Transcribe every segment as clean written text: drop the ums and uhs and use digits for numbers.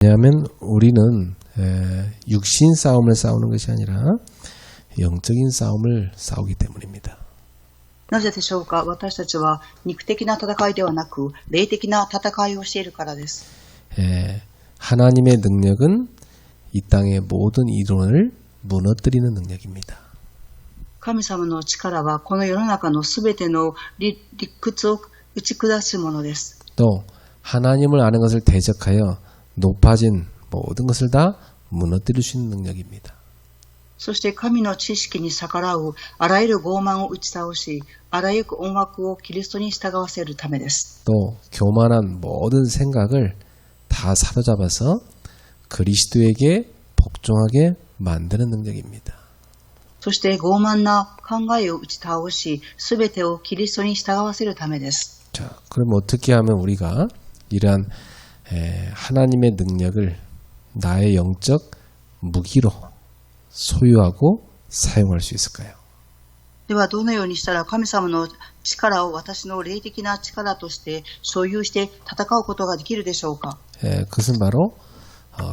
왜냐하면 우리는 육신 싸움을 싸우는 것이 아니라 영적인 싸움을 싸우기 때문입니다. なぜでしょうか。私たちは肉的な戦いではなく霊的な戦いをしているからです。 하나님의 능력은 이 땅의 모든 이론을 무너뜨리는 능력입니다. 神様の力はこの世の中のすべての理屈を打ち下すものです。 또 하나님을 아는 것을 대적하여 높아진 모든 것을 다 무너뜨릴 수 있는 능력입니다. そして神の知識に逆らうあらゆる傲慢を打ち倒し、あらゆる思惑をキリストに従わせるためです。 또 교만한 모든 생각을 다 사로잡아서 그리스도에게 복종하게 만드는 능력입니다. そして傲慢な考えを打ち倒し、すべてをキリストに従わせるためです。 자, 그럼 어떻게 하면 우리가 이러한 하나님의 능력을 나의 영적 무기로 소유하고 사용할 수 있을까요? ではどのようにしたら神様の力を私の霊的な力として所有して戦うことができるでしょうか。 그것은 바로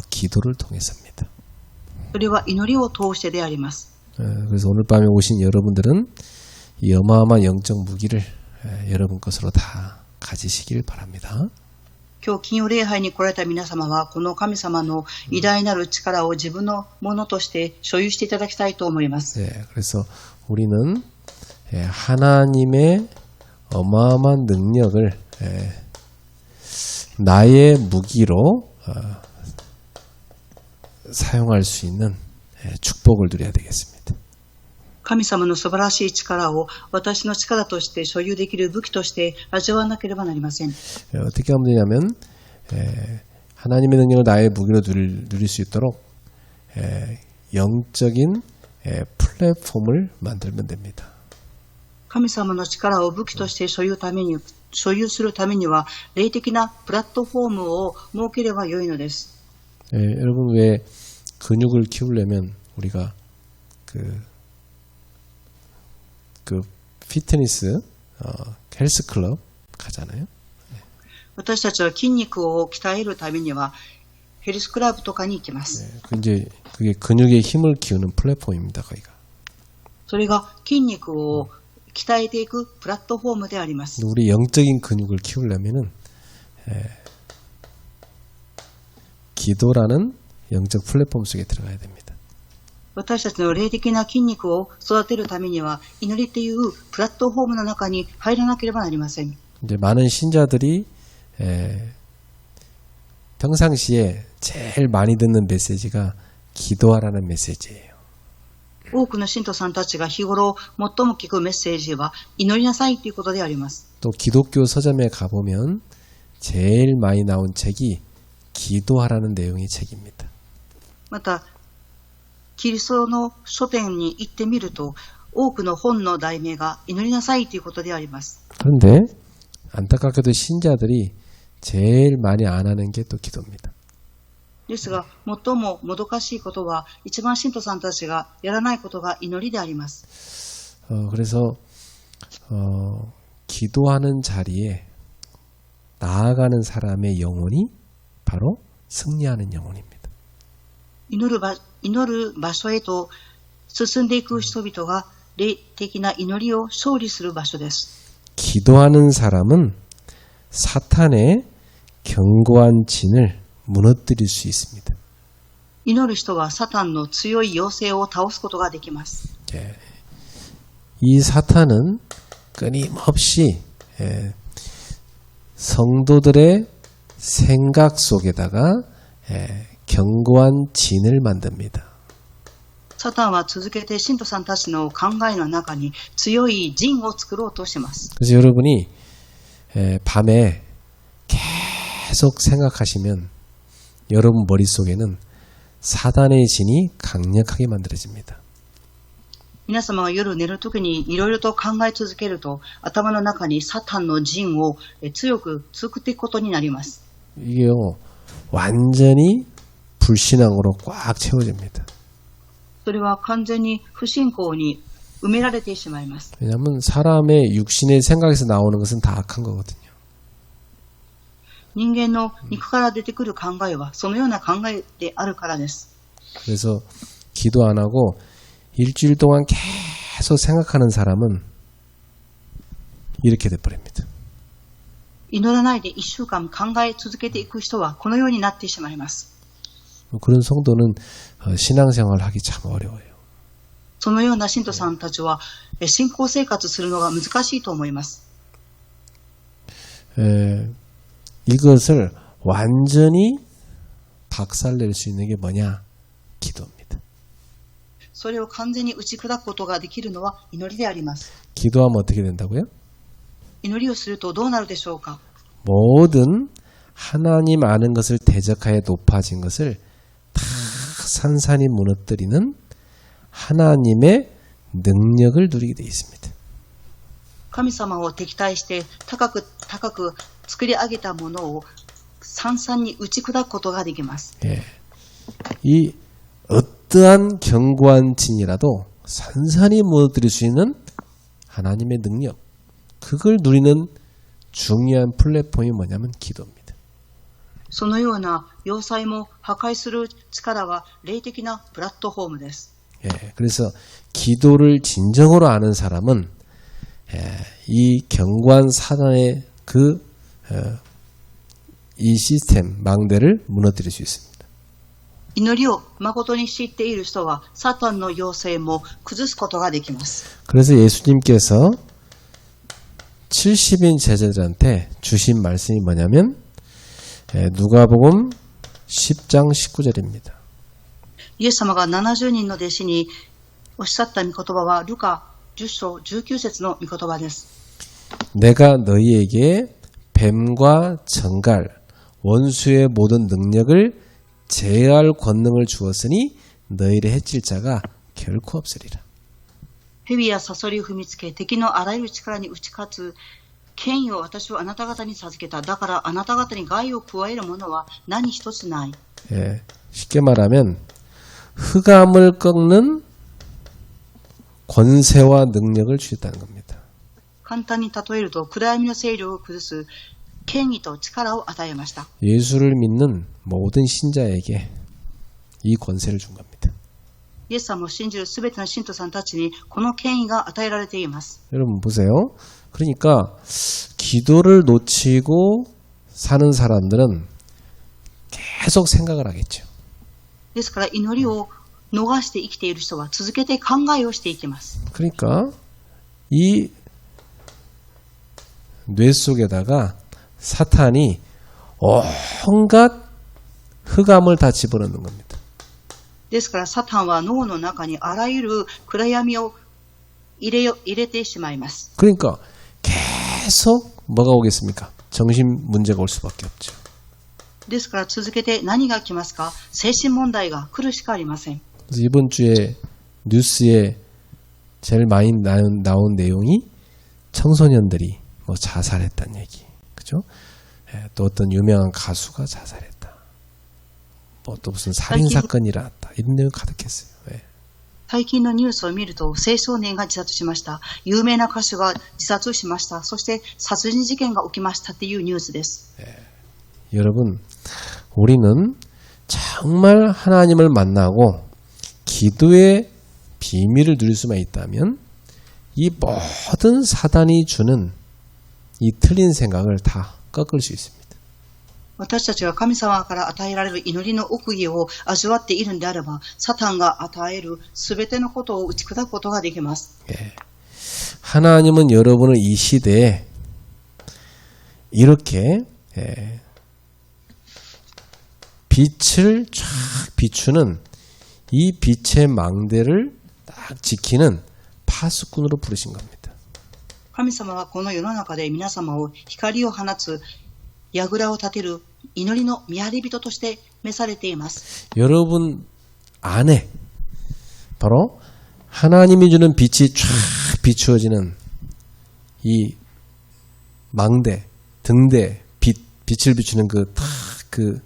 기도를 통해서입니다. それは祈りを通してであります。 그래서 오늘 밤에 오신 여러분들은 이 어마어마한 영적 무기를 여러분 것으로 다 가지시길 바랍니다. 今日金曜礼拝に来られた皆様はこの神様の偉大なる力を自分のものとして所有していただきたいと思います。 그래서 우리는 하나님의 어마어마한 능력을 나의 무기로 사용할 수 있는 축복을 누려야 되겠습니다. 神様の素晴らしい力を私の力として所有できる武器として味わわなければなりません。 어떻게 하면 되냐면 하나님의 능력을 나의 무기로 누릴 수 있도록 영적인 플랫폼을 만들면 됩니다. 神様の力を武器として所有するためには霊的なプラットフォームを設ければよいのです。 여러분 왜 근육을 키우려면 우리가 그 피트니스 헬스클럽 가잖아요. 私たちは筋肉を鍛えるためにはヘルスクラブとかに行きます。 이제 그게 근육의 힘을 키우는 플랫폼입니다. 거기가. それが筋肉を鍛えていくプラットフォームであります。 우리 영적인 근육을 키우려면은 기도라는 영적 플랫폼 속에 들어가야 됩니다. 私たちの霊的な筋肉を育てるためには祈りというプラットフォームの中に入らなければなりません。 이제 많은 신자들이 평상시에 제일 많이 듣는 메시지가 기도하라는 메시지예요. 多くの信徒さんたちが日頃最も聞くメッセージは祈りなさいということであります。 또 기독교 서점에 가보면 제일 많이 나온 책이 기도하라는 내용의 책입니다. またキリストの書店に行ってみると多くの本の題名が祈りなさいということであります。 그런데 안타깝게도 신자들이 제일 많이 안 하는 게 또 기도입니다. ですが最ももどかしいことは一番信徒さんたちがやらないことが祈りであります。 그래서 기도하는 자리에 나아가는 사람의 영혼이 바로 승리하는 영혼입니다. 祈る場所へと進んでいく人々が霊的な祈りを勝利する場所です。 기도하는 사람은 사탄의 견고한 진을 무너뜨릴 수 있습니다. 祈る人はサタンの強い妖精を倒すことができます。 이 사탄은 끊임없이 성도들의 생각 속에다가 견고한 진을 만듭니다. サタンは続けて信徒さんたちの考えの中に強い陣を作ろうとします。 그래서 여러분이 밤에 계속 생각하시면 여러분 머릿속에는 사단의 진이 강력하게 만들어집니다. 皆様が夜寝るときにいろいろと考え続けると頭の中にサタンの陣を強く作っていくことになります。 이게요 완전히 불신앙으로 꽉 채워집니다. それは完全に不信仰に埋められてしまいます。 왜냐하면 사람의 육신의 생각에서 나오는 것은 다 악한 거거든요. 人間の肉から出てくる考えはそのような考えであるからです。 그래서 기도 안 하고 일주일 동안 계속 생각하는 사람은 이렇게 돼버립니다. 祈らないで1週間考え続けていく人はこのようになってしまいます。 그런 성도는 신앙생활을 하기 참 어려워요. そのような信徒さんたちは信仰生活するのが難しいと思います。 이것을 완전히 박살낼 수 있는 게 뭐냐? 기도입니다. それを完全に打ち砕くことができるのは祈りであります。 기도하면 어떻게 된다고요? 祈りをするとどうなるでしょうか。 모든 하나님 아는 것을 대적하여 높아진 것을 다 산산히 무너뜨리는 하나님의 능력을 누리게 되어 있습니다. 神様を敵対して高く作り上げたものを산산に打ち砕くことができます。 예. 이 어떠한 견고한 진이라도 산산히 무너뜨릴 수 있는 하나님의 능력, 그걸 누리는 중요한 플랫폼이 뭐냐면 기도입니다. そのような要塞も破壊する力は霊的なプラットフォームです。 예. 그래서 기도를 진정으로 아는 사람은 이 견고한 사단의 이 시스템, 망대를 무너뜨릴 수 있습니다. 祈りを誠に知っている人はサタンの要請も崩すことができます。 그래서 예수님께서 70인 제자들한테 주신 말씀이 뭐냐면 누가복음 10장 19절입니다. イエス様が70人の弟子におっしゃった御言葉はルカ10章19節の御言葉です。 내가 너희에게 뱀과 정갈, 원수의 모든 능력을 제어할 권능을 주었으니 너희를 해칠 자가 결코 없으리라. 蛇やサソリを踏みつけ敵のあらゆる力に打ち勝つ権威を私はあなた方に授けた。だからあなた方に害を加えるものは何一つない。 예, 쉽게 말하면 흑암을 꺾는 권세와 능력을 주셨다는 겁니다. 簡単に例えると暗闇の勢力を崩す権威と力を与えました。 예수를 믿는 모든 신자에게 이 권세를 준 겁니다. イエス様を信じるすべての信徒さんたちにこの権威が与えられています。 여러분 보세요. 그러니까 기도를 놓치고 사는 사람들은 계속 생각을 하겠죠. ですから祈りを逃して生きている人は続けて考えをしていきます。 그러니까 이 뇌 속에다가 사탄이 온갖 흑암을 다 집어넣는 겁니다. ですからサタンは脳の中にあらゆる暗闇を入れてしまいます。 그러니까 계속 뭐가 오겠습니까? 정신 문제가 올 수밖에 없죠. ですから続けて何が来ますか？精神問題が来るしかありません。 그래서 이번 주에 뉴스에 제일 많이 나온 내용이 청소년들이 뭐 자살했다는 얘기, 그죠? 예, 또 어떤 유명한 가수가 자살했다. 뭐 또 무슨 살인 사건이 일어났다. 이런 내용 가득했어요. 예. 最近のニュースを見ると青少年が自殺しました。有名な歌手が自殺しました。そして殺人事件が起きましたっていうニュースです。 여러분, 우리는 정말 하나님을 만나고 기도의 비밀을 누릴 수만 있다면 이 모든 사단이 주는 이 틀린 생각을 다 꺾을 수 있습니다. 私たちが神様から与えられる祈りの奥義を味わっているんであれば、サタンが与えるすべてのことを打ち砕くことができます。 예. 하나님은 여러분을 이 시대에 이렇게 빛을 쫙 비추는 이 빛의 망대를 딱 지키는 파수꾼으로 부르신 겁니다. 神様はこの世の中で皆様を光を放つ櫓を立てる祈りの見張り人として召されています。 여러분 안에 바로 하나님이 주는 빛이 쫙 비추어지는 이 망대, 등대, 빛을 비추는 그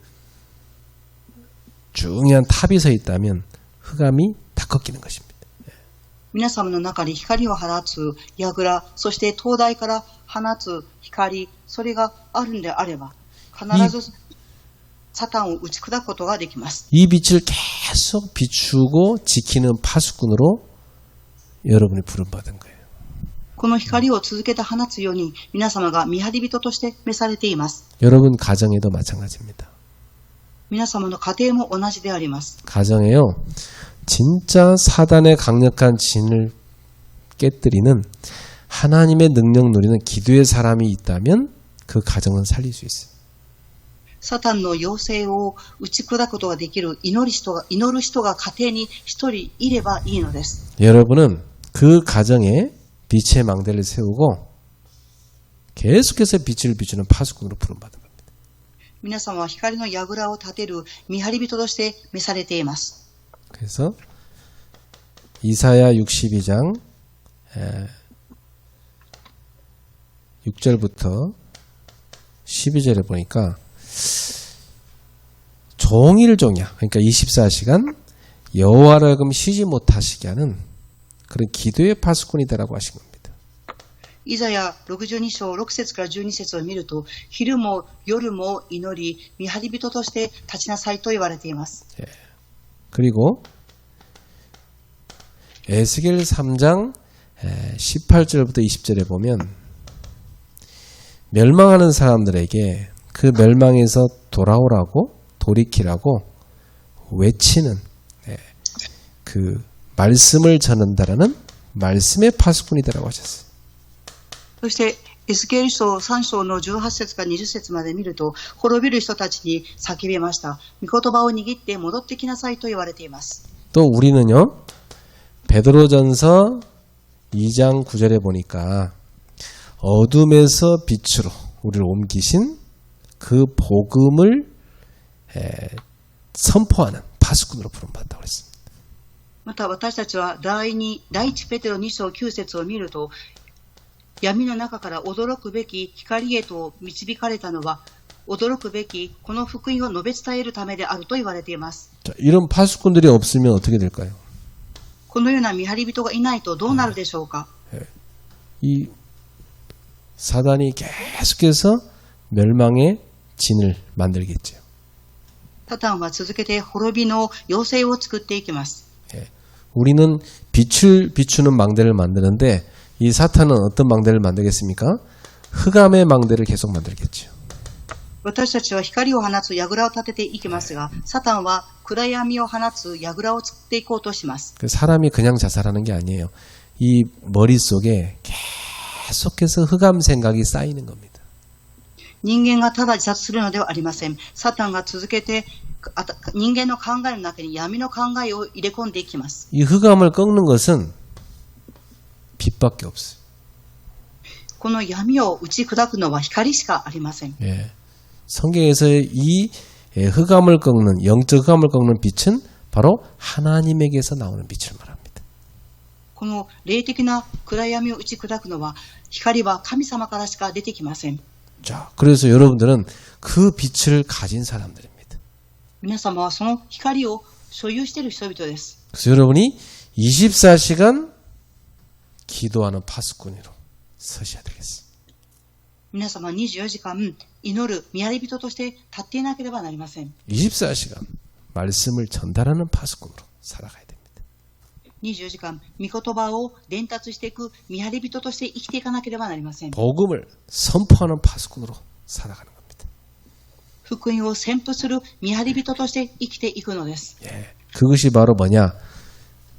중요한 탑이 서 있다면 흑암이 다 꺾이는 것입니다. 皆様の中に光を放つ櫓、そして灯台から放つ光、それがあるんであれば、必ずサタンを打ち砕くことができます。 이 빛을 계속 비추고 지키는 파수꾼으로 여러분이 부름받은 거예요. この光を続けて放つように皆様が見張り人として召されています。 여러분 가정에도 마찬가지입니다. 皆様の家庭も同じであります。 가정에요. 진짜 사단의 강력한 진을 깨뜨리는 하나님의 능력 누리는 기도의 사람이 있다면 그 가정은 살릴 수 있어요. サタンの要請を打ち砕くことができる祈る人が家庭に一人いればいいのです。 여러분은 그 가정에 빛의 망대를 세우고 계속해서 빛을 비추는 파수꾼으로 부름받은 겁니다. 皆様は光の櫓を立てる見張り人として召されています。 그래서 이사야 62장 6절부터 12절에 보니까 종일종야 그러니까 24시간 여호와를 하여금 쉬지 못하시게 하는 그런 기도의 파수꾼이다라고 하신 겁니다. イザヤ62章6節から12節を見ると、昼も夜も祈り、見張り人として立ちなさいと言われています。 그리고 에스겔 3장 18절부터 20절에 보면 멸망하는 사람들에게 그 멸망에서 돌아오라고 돌이키라고 외치는 그 말씀을 전한다라는 말씀의 파수꾼이다라고 하셨어요. そしてエスケール書3章の18節から20節まで見ると、滅びる人たちに叫びました。御言葉を握って戻ってきなさいと言われています。 또 우리는요. 베드로전서 2장 9절에 보니까 어둠에서 빛으로 우리를 옮기신 그 복음을 선포하는 파수꾼으로 부름받았다고 했습니다. また私たちは第一ペテロ2章9節を見ると、闇の中から驚くべき光へと導かれたのは、驚くべきこの福音を述べ伝えるためであると言われています。 자, 이런 파수꾼들이 없으면 어떻게 될까요? このような見張り人がいないとどうなるでしょうか。 이 사단이 계속해서 멸망의 진을 만들겠죠. サタンは続けて滅びの要請を作っていきます。 우리는 빛을 비추는 망대를 만드는데 이 사탄은 어떤 망대를 만들겠습니까? 흑암의 망대를 계속 만들겠죠. 私たちは光を放つ櫓を立てていきますが、サタンは暗闇を放つ櫓を作っていこうとします。 사람이 그냥 자살하는 게 아니에요. 이 머릿속에 계속해서 흑암 생각이 쌓이는 겁니다. 人間がただ自殺するのではありません。サタンが続けて人間の考えの中に闇の考えを入れ込んでいきます。 이 흑암을 꺾는 것은 빛밖에 없어요. この闇を打ち砕くのは光しかありません。 예. 성경에서 이 흑암을 꺾는 영적 흑암을 꺾는 빛은 바로 하나님에게서 나오는 빛을 말합니다. この霊的な暗闇を打ち砕くのは光は神様からしか出てきません。 자, 그래서 여러분들은 그 빛을 가진 사람들입니다. 皆様はその光を所有している人々です。 그래서 여러분이 24시간 기도하는 파수꾼으로 서셔야 되겠습니다. 皆様24時間祈る見張り人として立っていなければなりません。 24시간 말씀을 전달하는 파수꾼으로 살아가야 됩니다. 24時間御言葉を伝達していく見張り人として生きていかなければなりません。 복음을 선포하는 파수꾼으로 살아가는 겁니다. 福音を宣布する見張り人として生きていくのです。 예, 그것이 바로 뭐냐?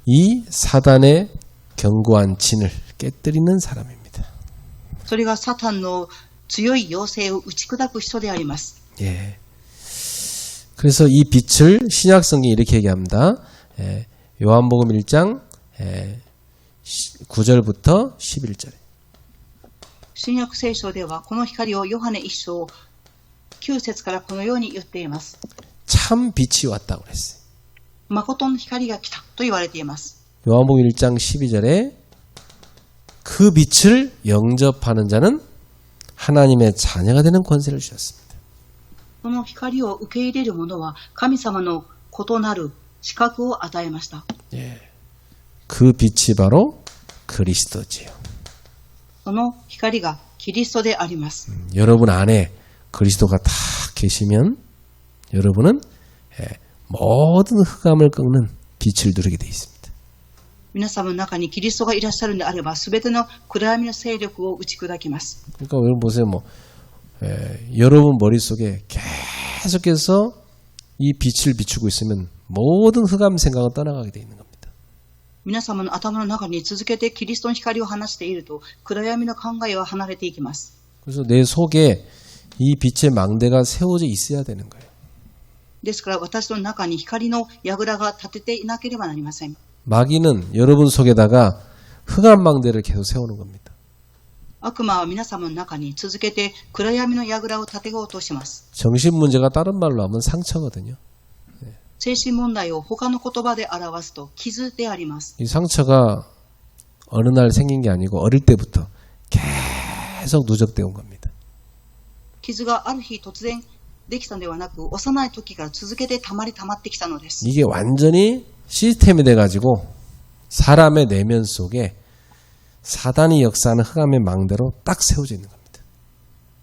이 사단의 견고한 진을 깨뜨리는 사람입니다. それがサタンの強い要請を打ち砕く人であります。 예. 그래서 이 빛을 신약성경이 이렇게 얘기합니다. 요한복음 1장 9절부터 11절에. 新約聖書ではこの光をヨハネ1章9節からこのように言っています。 참 빛이 왔다고 그랬어요. 誠の光が来たと言われています。 요한복음 1장 12절에 그 빛을 영접하는 자는 하나님의 자녀가 되는 권세를 주셨습니다. この光を受け入れる者は神様の異なる資格を与えました。 예. 그 빛이 바로 그리스도지요. その光がキリストであります。 여러분 안에 그리스도가 다 계시면 여러분은 모든 흑암을 꺾는 빛을 누리게 되어 있습니다. 皆様の中にキリストがいらっしゃるのであれば、すべての暗闇の勢力を打ち砕きます。 그러니까 여러분 보세요. 여러분 머릿속에 계속해서 이 빛을 비추고 있으면 모든 흑암 생각은 떠나가게 되어 있는 겁니다. 皆様の頭の中に続けてキリストの光を放していると、暗闇の考えは離れていきます。 그래서 내 속에 이 빛의 망대가 세워져 있어야 되는 거예요. ですから私の中に光の櫓が立てていなければなりません。 마귀는 여러분 속에다가 흑암 망대를 계속 세우는 겁니다. 悪魔は皆様の中に続けて暗闇の櫓を立てようとします。 정신 문제가 다른 말로 하면 상처거든요. 精神問題を他の言葉で表すと傷であります。 이 상처가 어느 날 생긴 게 아니고 어릴 때부터 계속 누적되어 온 겁니다. 傷がある日突然できたのではなく、幼い時から続けて溜まってきたのです。 이게 완전히 시스템이 돼가지고 사람의 내면 속에 사단이 역사하는 흑암의 망대로 딱 세워져 있는 겁니다.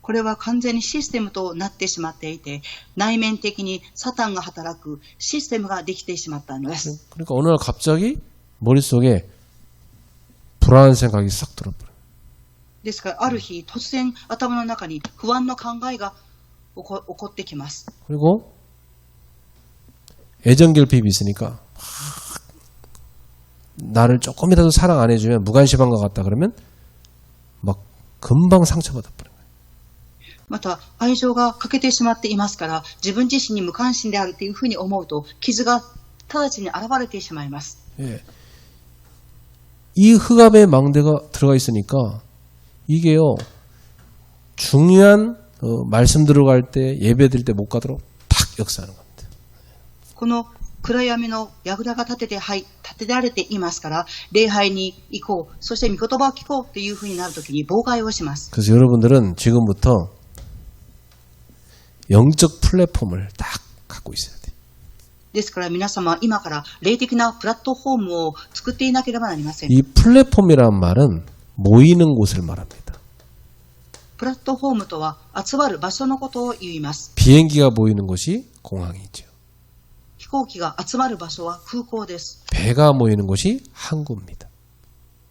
これは完全にシステムとなってしまっていて、内面的にサタンが働くシステムができてしまったのです。 그러니까 어느 날 갑자기 머릿속에 불안한 생각이 싹 들어버려요. ですからある日突然頭の中に不安の考えが起こってきます。 그리고 애정결핍이 있으니까 나를 조금이라도 사랑 안 해주면 무관심한 것 같다 그러면 막 금방 상처받아 버려요. また愛情が欠けてしまっていますから、自分自身に無関心であるというふうに思うと傷が直ちに現れてしまいます。 예. 이 흑암의 망대가 들어가 있으니까 이게요 중요한 말씀 들어갈 때 예배 드릴 때 못 가도록 탁 역사하는 겁니다. この暗闇の櫓が立てられていますから、礼拝に行こう、そして御言葉を聞こうというふうになるときに妨害をします。 그래서 여러분들은 지금부터 영적 플랫폼을 딱 갖고 있어야 돼요. ですから皆様は今から霊的なプラットフォームを作っていなければなりません。 이 플랫폼이란 말은 모이는 곳을 말합니다. プラットフォームとは集まる場所のことを言います。 비행기가 모이는 곳이 공항이죠. 飛行機が集まる場所は空港です。 배가 모이는 곳이 항구입니다.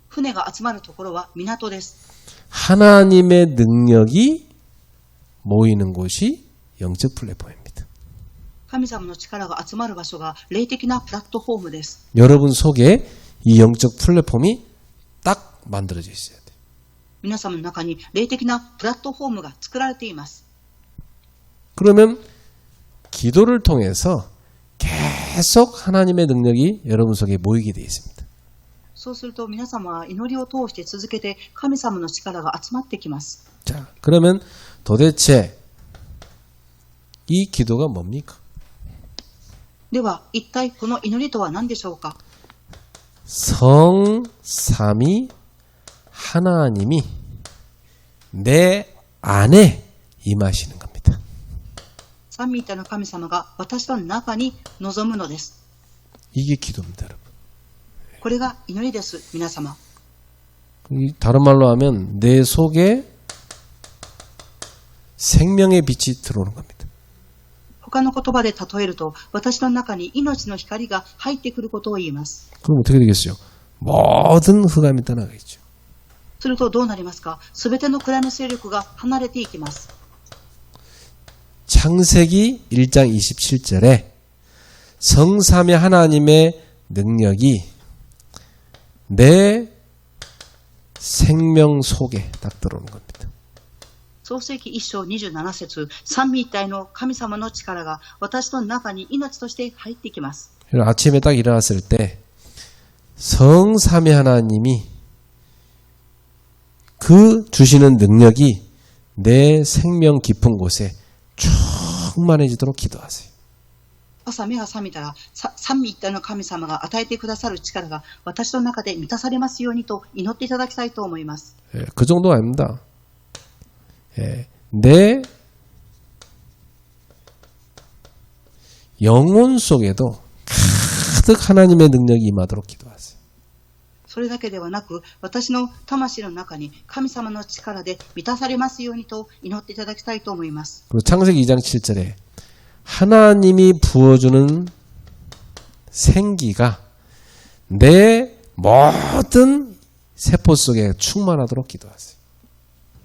船が集まるところは港です。 하나님의 능력이 모이는 곳이 영적 플랫폼입니다. 神様の力が集まる場所が霊的なプラットフォームです。 여러분 속에 이 영적 플랫폼이 딱 만들어져 있어야 돼요. 皆様の中に霊的なプラットフォームが作られています。 그러면 기도를 통해서 계속 하나님의 능력이 여러분 속에 모이게 되어 있습니다. そうすると皆様は祈りを通して続けて神様の力が集まってきます。 자, 그러면 도대체 이 기도가 뭡니까? では一体この祈りとは何でしょうか。 성삼위 하나님이 내 안에 임하시는 겁니다. 三位一体の神様が私の中に臨むのです。 이게 기도입니다, 여러분. これが祈りです、皆様。 다른 말로 하면 내 속에 생명의 빛이 들어오는 겁니다. 他の言葉で例えると、私の中に命の光が入ってくることを言います。 그럼 어떻게 되겠어요? 모든 흑암이 떠나가겠죠. するとどうなりますか。すべての暗闇の勢力が離れていきます。 창세기 1장 27절에 성삼위 하나님의 능력이 내 생명 속에 딱 들어오는 겁니다. 創世記1章27節、三位一体の神様の力が私の中に命として入ってきます。 아침에 딱 일어났을 때 성삼위 하나님이 그 주시는 능력이 내 생명 깊은 곳에 충만해지도록 기도하세요. 朝目が覚めたら、三位一体の神様が与えてくださる力が私の中で満たされますようにと祈っていただきたいと思います。 그 정도가 아닙니다. 내 영혼 속에도 가득 하나님의 능력이 임하도록 기도하세요. そそれだけではなく、私の魂の中に神様の力で満たされますようにと祈っていただきたいと思います。 그리고 창세기 2장 7절에 하나님이 부어주는 생기가 내 모든 세포 속에 충만하도록 기도하세요.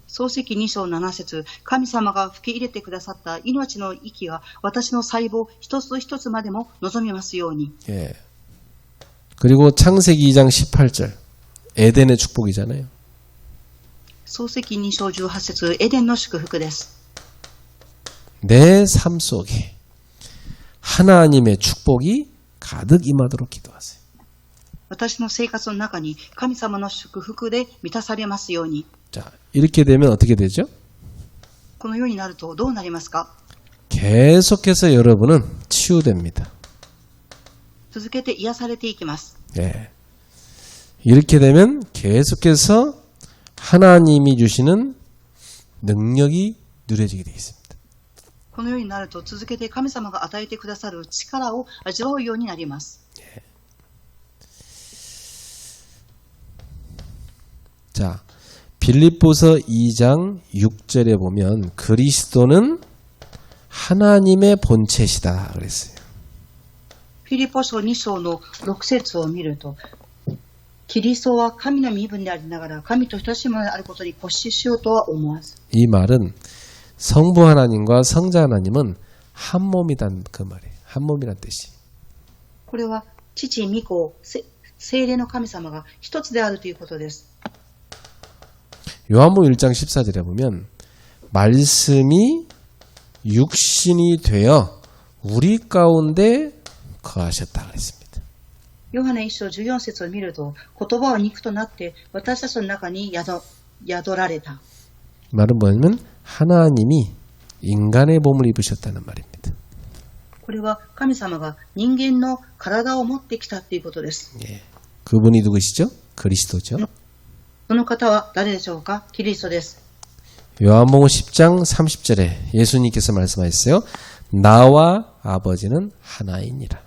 創世記2章7節、神様が吹き入れてくださった命の息が私の細胞一つ一つまでも望みますように。 예. 그리고 창세기 2장 18절 에덴의 축복이잖아요. 創世記2章18節、エデンの祝福です。 내 삶 속에 하나님의 축복이 가득 임하도록 기도하세요. 私の生活の中に神様の祝福で満たされますように。 자, 이렇게 되면 어떻게 되죠? このようになるとどうなりますか？ 계속해서 여러분은 치유됩니다. 続けて癒されていきます。 예. 이렇게 되면 계속해서 하나님이 주시는 능력이 누려지게 되어 있습니다. このようになると続けて神様が与えてくださる力を味わうようになります。 자, 빌립보서 2장 6절에 보면 그리스도는 하나님의 본체시다 그랬어요. フィリポ書2章の6節を見ると、キリストは神の身分でありながら神と等しいものであることに固執しようとは思わず。 이 말은 성부 하나님과 성자 하나님은 한 몸이란 그 말이에요. 한 몸이란 뜻이. これは父、御子、聖霊の神様が一つであるということです。 요한복음 1장 14절에 보면 말씀이 육신이 되어 우리 가운데 거하셨다 그랬습니다. ヨハネ1章14節を見ると、言葉は肉となって私たちの中に宿られた。 말은 뭐냐면 하나님이 인간의 몸을 입으셨다는 말입니다. これは神様が人間の体を持ってきたということです。 예. 그분이 누구시죠? 그리스도죠. その方は誰でしょうか？キリストです。 요한복음 10장 30절에 예수님께서 말씀하셨어요. 나와 아버지는 하나이니라.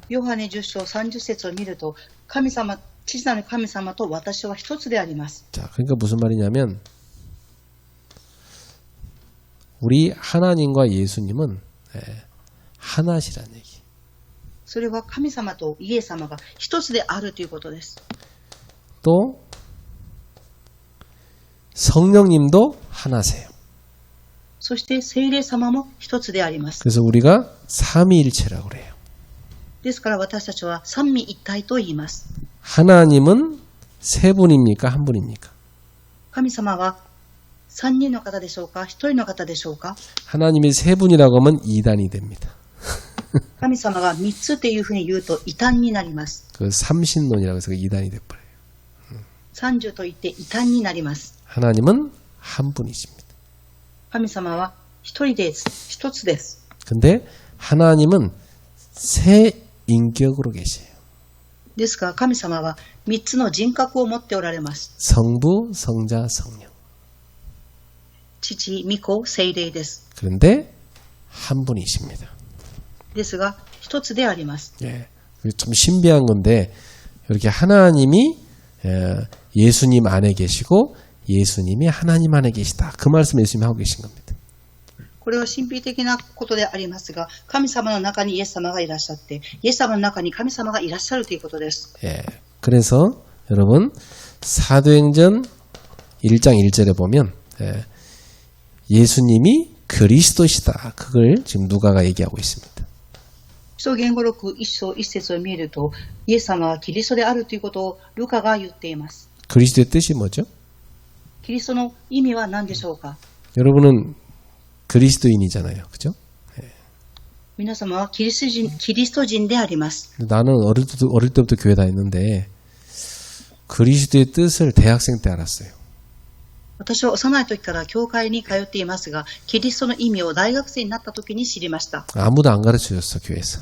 ヨハネ10章30節を見ると、神様、父なる神様と私は一つであります。 자, 그러니까 무슨 말이냐면 우리 하나님과 예수님은 하나시란 얘기. それは神様とイエス様が一つであるということです。 또 성령님도 하나세요. そして聖霊様も一つであります。 그래서 우리가 삼위일체라고 그래요. ですから私たちは三位一体と言います。 하나님은 세 분입니까? 한 분입니까? 神様は三人の方でしょうか？一人の方でしょうか？ 하나님이 세 분이라고 하면 이단이 됩니다. 神様が三つというふうに言うと異端になります。 그 삼신론이라고 해서 이단이 돼버려요. 三十と言って異端になります。 하나님은 한 분이십니다. 神様は一人です。一つです。 근데 하나님은 세 인격으로 계세요. ですが神様は三つの人格を持っておられます。 성부, 성자, 성령. 父、御子、聖霊です。 그런데 한 분이십니다. ですが一つであります。 예, 좀 신비한 건데 이렇게 하나님이 예수님 안에 계시고 예수님이 하나님 안에 계시다. 그 말씀 예수님이 하고 계신 겁니다. これは神秘的なことでありますが、神様の中にイエス様がいらっしゃって、イエス様の中に神様がいらっしゃるということです。 예, 그래서 여러분 사도행전 1장 1절에 보면 예수님이 그리스도시다. 그걸 지금 누가가 얘기하고 있습니다. 使徒言語録1章1節を見ると、イエス様はキリストであるということをルカが言っています。 그리스도의 뜻이 뭐죠? キリストの意味は何でしょうか？ 여러분은 그리스도인이잖아요. 그죠? 皆様はキリスト人であります。 나는 어릴 때부터 교회 다녔는데 그리스도의 뜻을 대학생 때 알았어요. 私は幼い時から教会に通っていますが、キリストの意味を大学生になった時に知りました。 아무도 안 가르쳐줬어, 교회에서.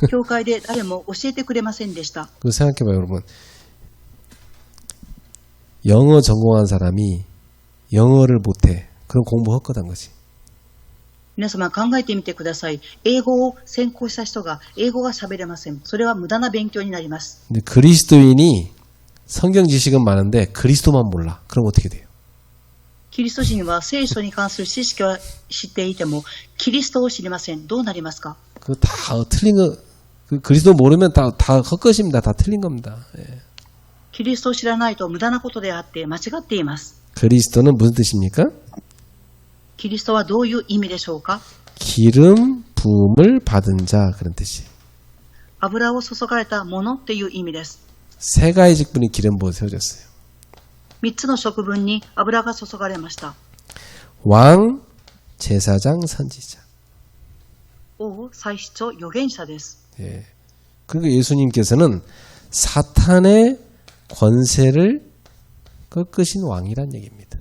教会で誰も教えてくれませんでした。 그 생각해봐요, 여러분. 영어 전공한 사람이 영어를 못해. 그럼 공부 헛것한 거지. 皆様考えてみてください。英語を専攻した人が英語が喋れません。それは無駄な勉強になります。 근데 그리스도인이 성경 지식은 많은데 그리스도만 몰라. 그럼 어떻게 돼요? キリスト人は聖書に関する知識は知っていても、キリストを知りません。どうなりますか？ 그 다 틀린 거, 그리스도 모르면 다 헛것입니다. 다 틀린 겁니다. 예. キリストを知らないと無駄なことであって間違っています。 그리스도는 무슨 뜻입니까? キリストはどういう意味でしょうか？ 기름 부음을 받은 자 그런 뜻이에요. 油を注がれたものっていう意味です。 세 가지 직분이 기름 부어 세워졌어요. 3つの職分に油が注がれました。 왕, 제사장, 선지자. 王、祭司長、預言者です。 예. 그리고 예수님께서는 사탄의 권세를 꺾으신 왕이란 얘기입니다.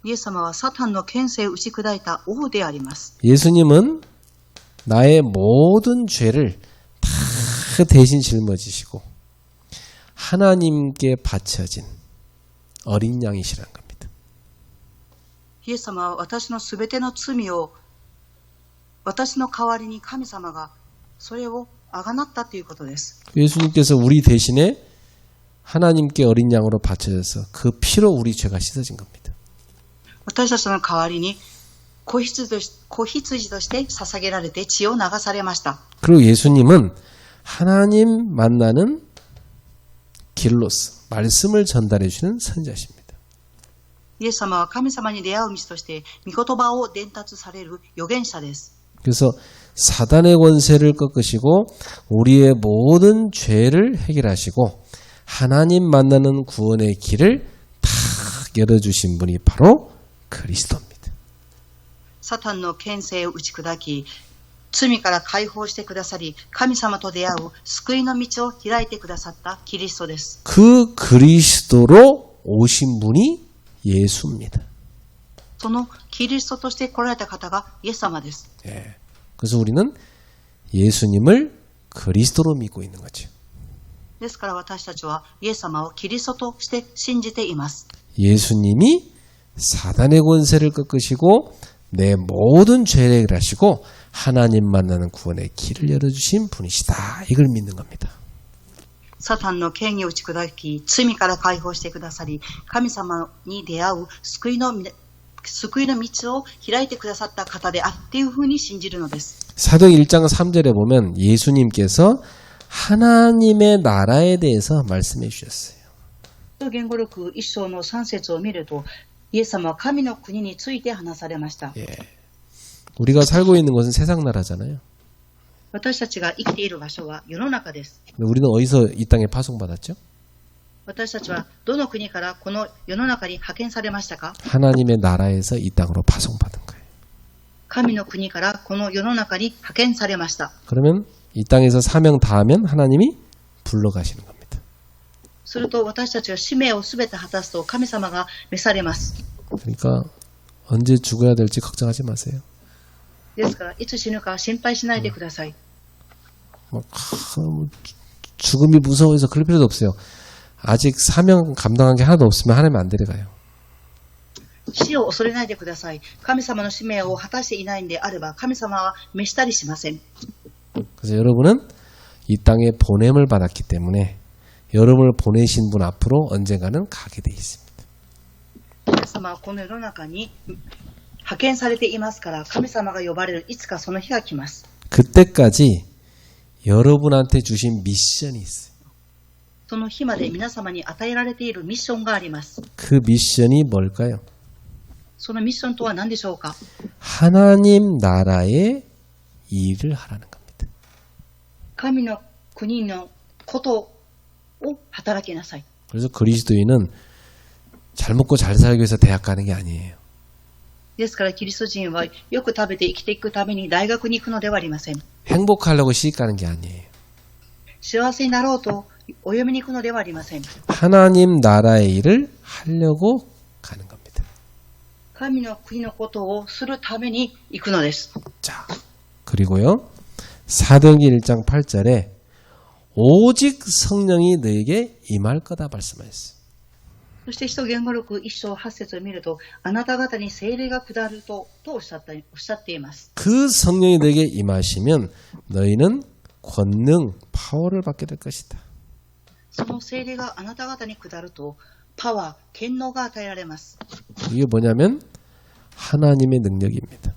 イエス様はサタンの権勢を打ち砕いた王であります。 예수님은 나의 모든 죄를 다 대신 짊어지시고 하나님께 바쳐진 어린 양이시라는 겁니다. イエス様は私のすべての罪を、私の代わりに神様がそれをあがなったということです。 예수님께서 우리 대신에 하나님께 어린 양으로 바쳐져서 그 피로 우리 죄가 씻어진 겁니다. 私たちの代わりに子羊として捧げられて血を流されました。 그리고 예수님은 하나님 만나는 길로서 말씀을 전달해 주는 선자십니다. イエス様は神様に出会う道として御言葉を伝達される預言者です。 그래서 사단의 권세를 꺾으시고 우리의 모든 죄를 해결하시고 하나님 만나는 구원의 길을 탁 열어주신 분이 바로 그리스도입니다. サタンの権勢を打ち砕き、罪から解放してくださり、神様と出会う救いの道を開いてくださったキリストです。 그 그리스도로 오신 분이 예수입니다. そのキリストとして来られた方がイエス様です。 예. 그래서 우리는 예수님을 그리스도로 믿고 있는 거죠. ですから私たちはイエス様をキリストとして信じています。 예수님이 사단의 권세를 꺾으시고 내 모든 죄를 해결하시고 하나님 만나는 구원의 길을 열어주신 분이시다. 이걸 믿는 겁니다. サタンの権威を打ち砕き、罪から解放してくださり、神様に出会う救いの道を開いてくださった方であっていうふうに信じるのです。 사도행 1장 3절에 보면 예수님께서 하나님의 나라에 대해서 말씀해 주셨어요. 言語録1章の3節を見ると、イエス様は神の国について話されました。 예. 우리가 살고 있는 것은 세상 나라잖아요. 私たちが生きている場所は世の中です。 근데 우리는 어디서 이 땅에 파송받았죠? 私たちはどの国からこの世の中に派遣されましたか？ 하나님의 나라에서 이 땅으로 파송받은 거예요. 神の国からこの世の中に派遣されました。 그러면 이 땅에서 사명 다하면 하나님이 불러가시는 겁니다. すると私たちが使命をすべて果たすと神様が召されます。 그러니까 언제 죽어야 될지 걱정하지 마세요. ですからいつ死ぬか心配しないでください。 죽음이 무서워서 그럴 필요도 없어요. 아직 사명 감당한 게 하나도 없으면 하나님 안 데려가요. 死を恐れないでください。神様の使命を果たしていないんであれば神様は召したりしません。 그래서 여러분은 이 땅에 보냄을 받았기 때문에 여러분을 보내신 분 앞으로 언젠가는 가게 돼 있습니다. 皆様はこの世の中に派遣されていますから神様が呼ばれるいつかその日が来ます。 그때까지 여러분한테 주신 미션이 있어요. その日まで皆様に与えられているミッションがあります。 그 미션이 뭘까요? そのミッションとは何でしょうか？ 하나님 나라의 일을 하라는 겁니다. 神の国のことを働きなさい。 그래서 그리스도인은 잘 먹고 잘 살기 위해서 대학 가는 게 아니에요. ですからキリスト人はよく食べて生きていくために大学に行くのではありません。 행복하려고 시집 가는 게 아니에요. 幸せになろうとお嫁に行くのではありません。 하나님 나라의 일을 하려고 가는 겁니다. 神の国のことをするために行くのです。 자, 그리고요. 사도행전 1장 8절에 오직 성령이 너에게 임할 거다 말씀하셨어요. そして使徒言語録1章8節を見ると、あなた方に聖霊が下るとおっしゃっています。 그 성령이 너에게 임하시면 너희는 권능, 파워를 받게 될 것이다. その聖霊があなた方に下ると、パワー、権能が与えられます。 이게 뭐냐면 하나님의 능력입니다.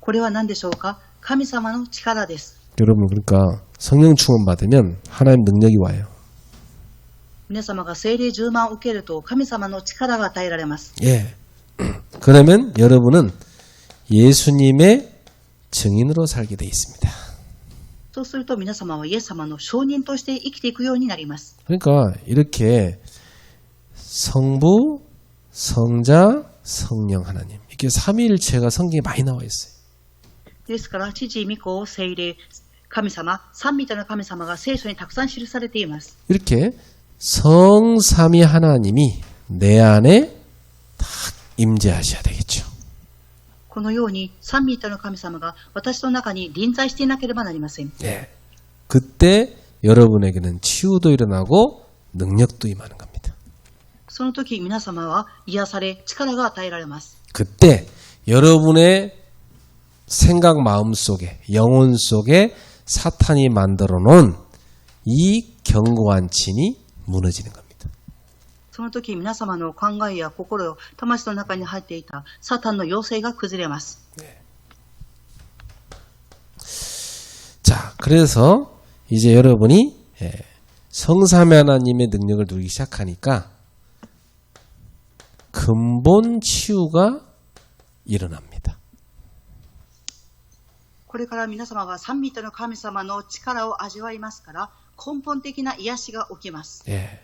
これは何でしょうか？神様の力です。 여러분 그러니까 성령 충만 받으면 하나님 능력이 와요. 皆様が聖霊充満を受けると神様の力が与えられます。 예. 그러면 여러분은 예수님의 증인으로 살게 돼 있습니다. そうすると皆様はイエス様の証人として生きていくようになります。 그러니까 이렇게 성부, 성자, 성령 하나님 이렇게 삼위일체가 성경에 많이 나와 있어요. ですから父、御子、聖霊、神様、三位一体の神様が聖書にたくさん記されています。 이렇게 성삼위 하나님이 내 안에 딱 임재하셔야 되겠죠. このように三位一体の神様が私の中に臨在していなければなりません。 네. 그때 여러분에게는 치유도 일어나고 능력도 임하는 겁니다. その時皆様は癒され力が与えられます。 그때 여러분의 생각 마음 속에 영혼 속에 사탄이 만들어 놓은 이 견고한 진이 무너지는 겁니다. その時皆様の考えや心、魂の中に入っていたサタンの要請が崩れます。 자, 그래서 이제 여러분이 성삼위 하나님의 능력을 누리기 시작하니까 근본 치유가 일어납니다. これから皆様は三位一体の神様の力を味わいますから根本的な癒しが起きます。 예.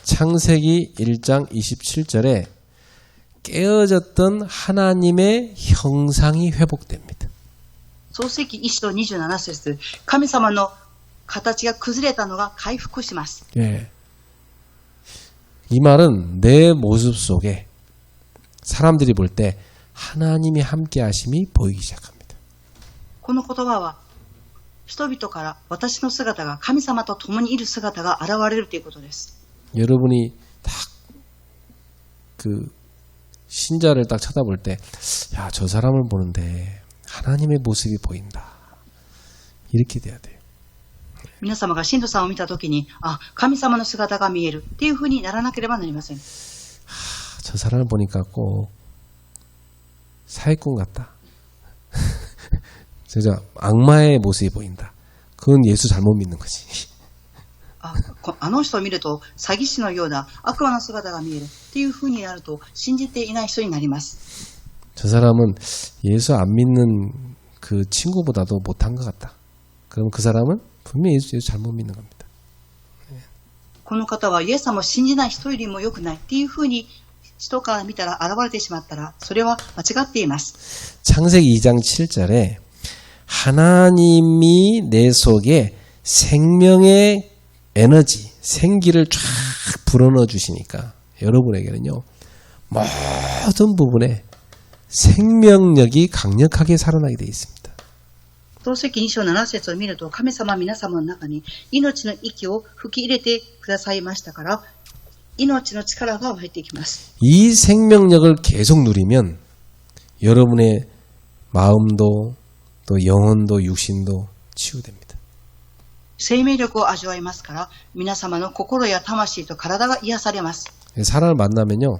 창세기 1장 27절에 깨어졌던 하나님의 형상이 회복됩니다. 創世記1章27節、神様の形が崩れたのが回復します。 예. 이 말은 내 모습 속에 사람들이 볼 때 하나님이 함께 하심이 보이기 시작합니다. この言葉は人々から私の姿が神様と共にいる姿が現れるということです。 여러분이 딱 그 신자를 딱 쳐다볼 때, 야, 저 사람을 보는데 하나님의 모습이 보인다. 이렇게 돼야 돼요. 皆様が信徒さんを見たときに、あ、神様の姿が見えるっていうふうにならなければなりません。 저 사람을 보니까 꼭 사기꾼 같다. 진짜 악마의 모습이 보인다. 그건 예수 잘못 믿는 거지. あの人を見ると詐欺師のような悪魔の姿が見えるっていうふうになると信じていない人になります。 저 사람은 예수 안 믿는 그 친구보다도 못한 것 같다. 그럼 그 사람은 분명히 예수 잘못 믿는 겁니다. この方はイエス様を信じない人よりも良くないっていうふうに人から見たら現れてしまったらそれは間違っています。 창세기 2장 7절에 하나님이 내 속에 생명의 에너지, 생기를 쫙 불어넣어 주시니까 여러분에게는요 모든 부분에 생명력이 강력하게 살아나게 되어 있습니다. 創世記2章7節を見ると神様は皆様の中に命の息を吹き入れてくださいましたから命の力が湧いてきます。 이 생명력을 계속 누리면 여러분의 마음도 또 영혼도 육신도 치유됩니다. 生命力を味わいますから皆様の心や魂と体が癒されます。 사람을 만나면요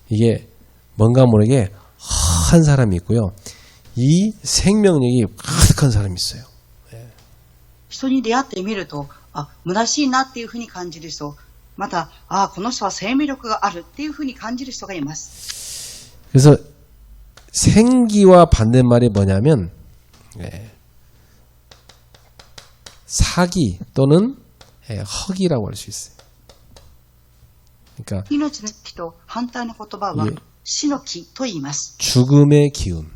이게 뭔가 모르게 한 사람이 있고요 이 생명력이 가득한 사람이 있어요. 人に出会ってみると虚しいなっていうふうに感じる人、またこの人は生命力があるっていうふうに感じる人がいます。 그래서 생기와 반대말이 뭐냐면 사기 또는 허기라고 할 수 있어요. 그러니까 命の木と反対の言葉は死の木と言います。 죽음의 기운.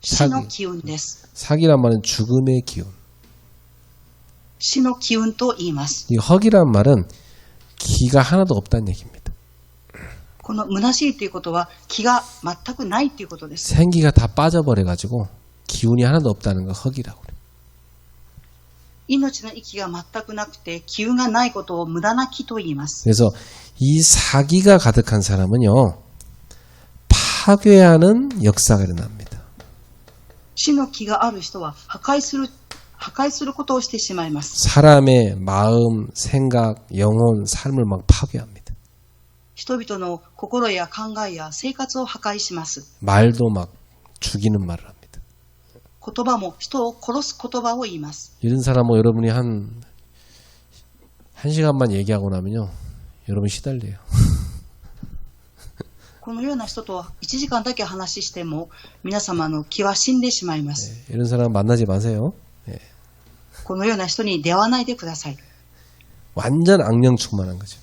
死の機運です。 사기란 말은 죽음의 기운. 死の機運と言います。 이 허기란 말은 기가 하나도 없다는 얘기입니다. この虚しいということは気が全くないということです。 생기가 다 빠져버려가지고 기운이 하나도 없다는 거 허기라고 그래요. 命の息が全くなくて、気運がないことを無駄な気と言います。 그래서 이 사기가 가득한 사람은요, 파괴하는 역사가 일어납니다. 死の気がある人は破壊することをしてしまいます。 사람의 마음, 생각, 영혼, 삶을 막 파괴합니다. 人々の心や考えや生活を破壊します。 말도 막 죽이는 말을 합니다. 言葉も人を殺す言葉を言います。 이런 사람은 여러분이 한 시간만 얘기하고 나면요, 여러분 시달려요. このような人と1時間だけ話しても皆様の気は死んでしまいます。 이런 사람 만나지 마세요. このような人に出会わないでください。 완전 악령 충만한 거죠.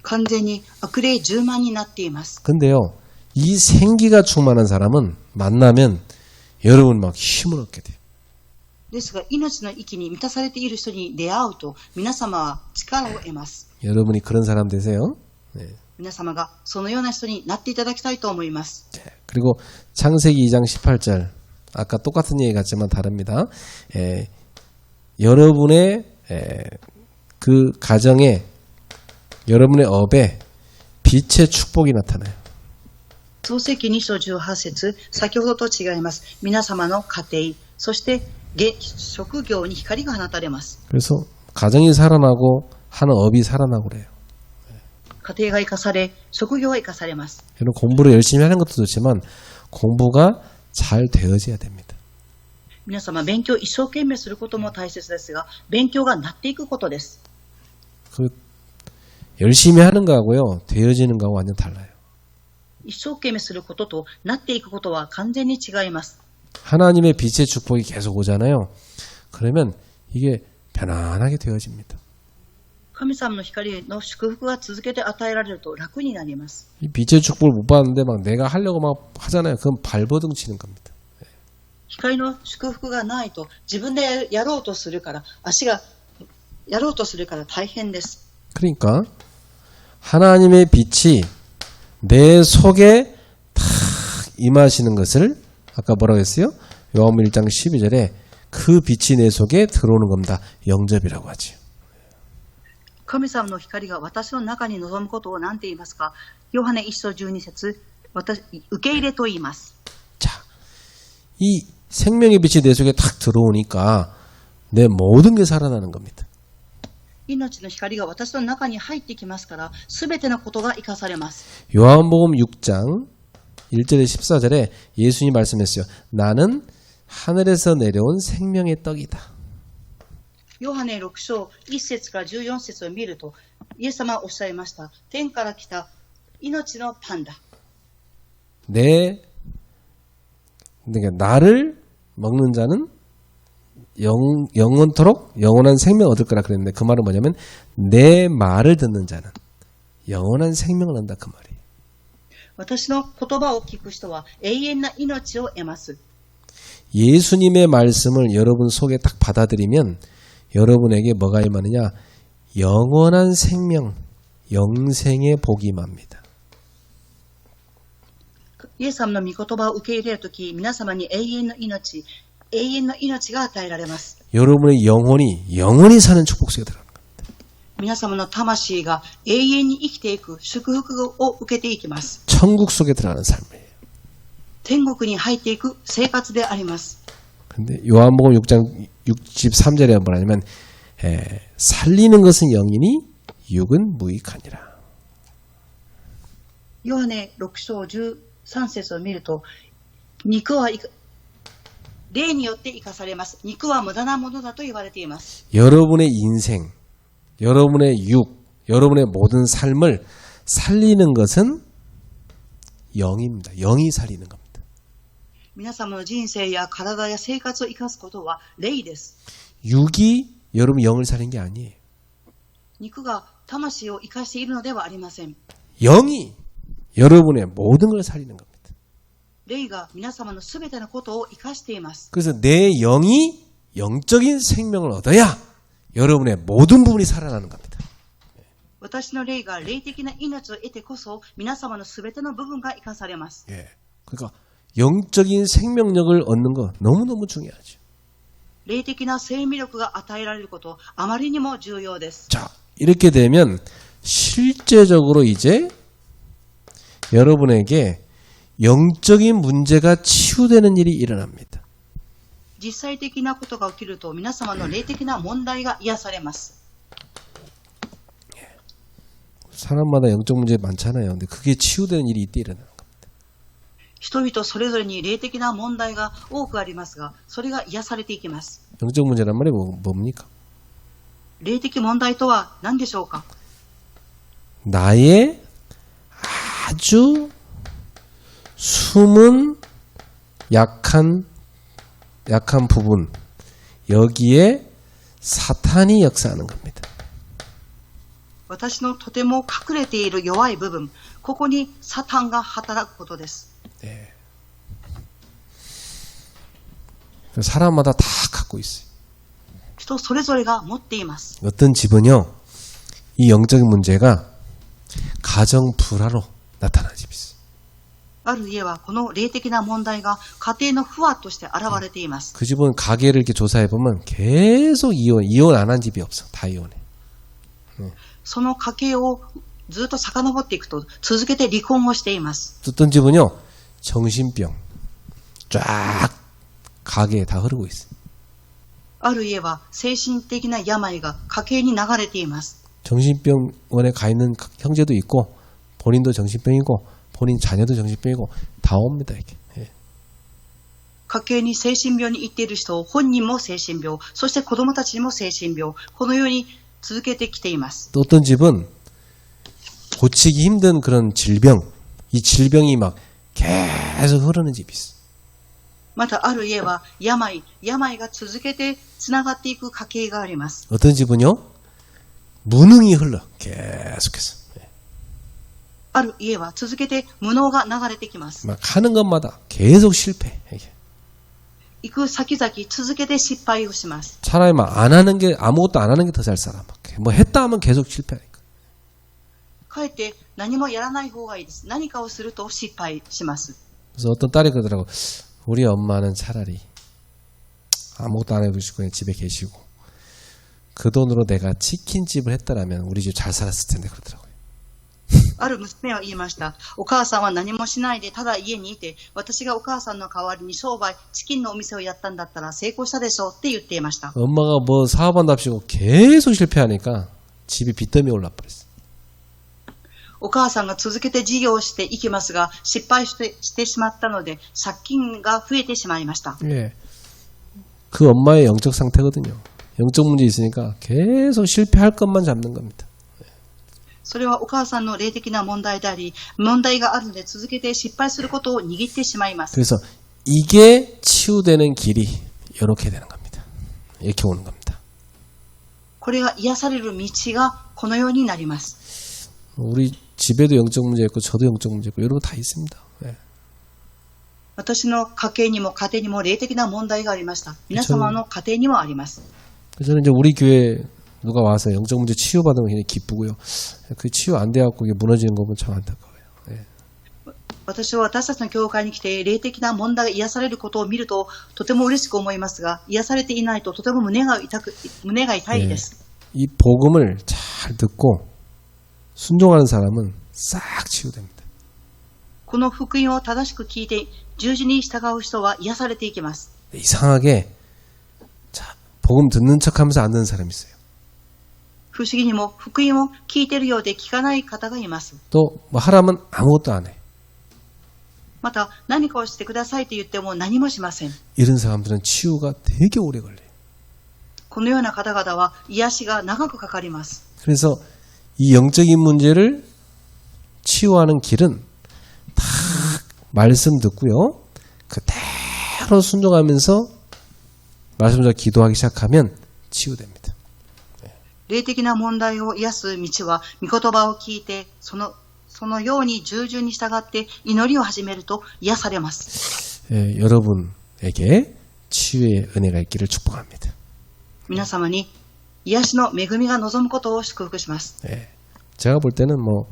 完全に悪霊充満になっています。 근데요, 이 생기가 충만한 사람은 만나면 여러분 막 힘을 얻게 돼요. ですが命の息に満たされている人に出会うと皆様は力を得ます。 여러분이 그런 사람 되세요. 皆様がそのような人になっていただきたいと思います。 그리고 창세기 2장 18절, 아까 똑같은 얘기 같지만 다릅니다. 여러분의 그 가정에, 여러분의 업에 빛의 축복이 나타나요. 創世記2章18節、先ほどと違います。皆様の家庭、そして職業に光が放たれます。 그래서 가정이 살아나고 하는 업이 살아나고 그래요. 家庭が生かされ、職業が生かされます。 여러분 공부를 열심히 하는 것도 좋지만 공부가 잘 되어져야 됩니다. 皆様、勉強を一生懸命することも大切ですが、勉強がなっていくことです。 열심히 하는 거하고요, 되어지는 거하고 완전 달라요. 一生懸命することとなっていくことは完全に違います。 하나님의 빛의 축복이 계속 오잖아요. 그러면 이게 편안하게 되어집니다. 神様の光の祝福が続けて与えられると楽になります。 이 빛의 축복을 못 받는데 막 내가 하려고 막 하잖아요. 그건 발버둥 치는 겁니다. 光の祝福がないと自分でやろうとするから、足がやろうとするから大変です。 그러니까 하나님의 빛이 내 속에 탁 임하시는 것을 아까 뭐라고 했어요? 요한복음 1장 12절에 그 빛이 내 속에 들어오는 겁니다. 영접이라고 하죠. 神様の光が私の中に臨むことを何て言いますか？ヨハネ1章12節、受け入れと言います。 자, 이 생명의 빛이 내 속에 탁 들어오니까 내 모든 게 살아나는 겁니다. 命の光が私の中に入ってきますから、すべてのことが生かされます。 요한복음 6장 1절에 14절에 예수님이 말씀했어요. 나는 하늘에서 내려온 생명의 떡이다. ヨハネ6章1節から14節を見ると、イエス様はおっしゃいました。天から来た命のパンだ。 그러니까 나를 먹는 자는 영원토록 영원한 생명을 얻을 거라 그랬는데 그 말은 뭐냐면 내 말을 듣는 자는 영원한 생명을 얻는다 그 말이에요. 私の言葉を聞く人は永遠な命を得ます。 예수님의 말씀을 여러분 속에 딱 받아들이면 여러분에게 뭐가 임하느냐? 영원한 생명, 영생의 복이 임합니다. イエス様の御言葉を受け入れるとき、皆様に永遠の命が与えられます。 여러분의 영원히 사는 축복 속에 들어가는 겁니다. 皆様の魂が永遠に生きていく祝福を受けていきます。 천국 속에 들어가는 삶이에요. 天国に入っていく生活であります。 근데 요한복음 6장 63절에 뭐라냐면 살리는 것은 영이니 육은 무익하니라. ヨハネ6章13節を見ると、肉は霊によって生かされます。肉は無駄なものだと言われています。 여러분의 인생, 여러분의 육, 여러분의 모든 삶을 살리는 것은 영입니다. 영이 살리는 겁니다. 皆様の人生や体や生活を生かすことは霊です。 육이 여러분 영을 살리는 게 아니에요. 肉が魂を生かしているのではありません。 영이 여러분의 모든 걸 살리는 겁니다. 霊が皆様のすべてのことを生かしています。 그래서 내 영이 영적인 생명을 얻어야 여러분의 모든 부분이 살아나는 겁니다. 私の霊が霊的な命を得てこそ皆様のすべての部分が生かされます。 예. 그러니까 영적인 생명력을 얻는 거 너무너무 중요하죠. 霊的な生命力が与えられること、あまりにも重要です。 자, 이렇게 되면 실제적으로 이제 여러분에게 영적인 문제가 치유되는 일이 일어납니다. 実際的なことが起きると、皆様の霊的な問題が癒されます。 사람마다 영적 문제 많잖아요. 근데 그게 치유되는 일이 이때 일어나는 겁니다. 人々それぞれに霊的な問題が多くありますが、それが癒されていきます。 영적 문제란 말이 뭡니까? 霊的問題とは何でしょうか？ 나의 아주 숨은 약한 부분, 여기에 사탄이 역사하는 겁니다. 私のとても隠れている弱い部分、ここにサタンが働くことです。 네. 사람마다 다 갖고 있어요. 人それぞれが持っています。 어떤 집은요, 이 영적인 문제가 가정 불화로 나타나는 집이 있어요. ある家はこの霊的な問題が家庭の不和として現れています。 그 집은 가게를 이렇게 조사해 보면 계속 이혼 안 한 집이 없어. 다 이혼해. その家系をずっと遡っていくと続けて離婚をしています。 어떤 집은요, 정신병 쫙 가게에 다 흐르고 있어요. ある家は精神的な病が家系に流れています。 정신병원에 가 있는 형제도 있고 본인도 정신병이고 본인 자녀도 정신병이고 다 옵니다. 이게. 예. 家系に精神病に行っている人、本人も精神病、そして子供たちにも精神病、このように続けてきています。 또 어떤 집은 고치기 힘든 그런 질병, 이 질병이 막 계속 흐르는 집이 있어. またある家は病が続けてつながっていく家系があります。 어떤 집은요, 무능이 흘러 계속해서. ある家は続けて無能が流れてきます。 막 하는 것마다 계속 실패. 이게. 行く先々続けて失敗をします。 차라리 막 안 하는 게 아무것도 안 하는 게 더 잘 살아. 막 뭐 했다 하면 계속 실패하니까. かえって何もやらない方がいいです。何かをすると失敗します。 그래서 어떤 딸이 그러더라고. 우리 엄마는 차라리 아무것도 안 해보시고 그냥 집에 계시고 그 돈으로 내가 치킨집을 했다라면 우리 집 잘 살았을 텐데 그러더라고요. ある娘は言いました。お母さんは何もしないでただ家にいて、私がお母さんの代わりに商売、チキンのお店をやったんだったら成功したでしょうって言っていました。 엄마가 뭐 사업한답시고 계속 실패하니까 집이 빚더미 올라버렸어. お母さんが続けて事業をしていきますが、失敗してしまったので、借金が増えてしまいました。 예. 그 엄마의 영적 상태거든요. 영적 문제 있으니까 계속 실패할 것만 잡는 겁니다. それはお母さんの霊的な問題であり、問題があるので続けて失敗することを握ってしまいます。 그래서 이게 치유되는 길이 이렇게 되는 겁니다. 이렇게 오는 겁니다. これが癒される道がこのようになります。 우리 집에도 영적 문제 있고 저도 영적 문제 있고 여러분 다 있습니다. 예. 私の家系にも家庭にも霊的な問題がありました。皆様の家庭にもあります。 저는 이제 우리 교회 누가 와서 영적 문제 치유받으면 굉장히 기쁘고요. 그 치유 안 돼갖고 이게 무너지는 거 보면 참 안타까워요. 예. 私は私たちの教会に来て霊的な問題が癒されることを見るととても嬉しく思いますが、癒されていないととても胸が痛いです。 이 복음을 잘 듣고 순종하는 사람은 싹 치유됩니다. この福音を正しく聞いて十字に従う人は癒されていきます。 이상하게 자, 복음 듣는 척하면서 안 듣는 사람이 있어요. 不思議にも福音を聞いているようで聞かない方がいます。 또 뭐 하라면 아무것도 안 해. また何かをしてくださいと言っても何もしません。 이런 사람들은 치유가 되게 오래 걸려요. このような方々は癒しが長くかかります。 그래서 이 영적인 문제를 치유하는 길은 다 말씀 듣고요. 그대로 순종하면서 말씀대로 기도하기 시작하면 치유됩니다. 霊的な問題を癒す道は、御言葉を聞いて、そのように従順に従って祈りを始めると癒されます。 여러분에게 치유의 은혜가 있기를 축복합니다. 皆様に癒しの恵みが望むことを祝福します。 제가 볼 때는 뭐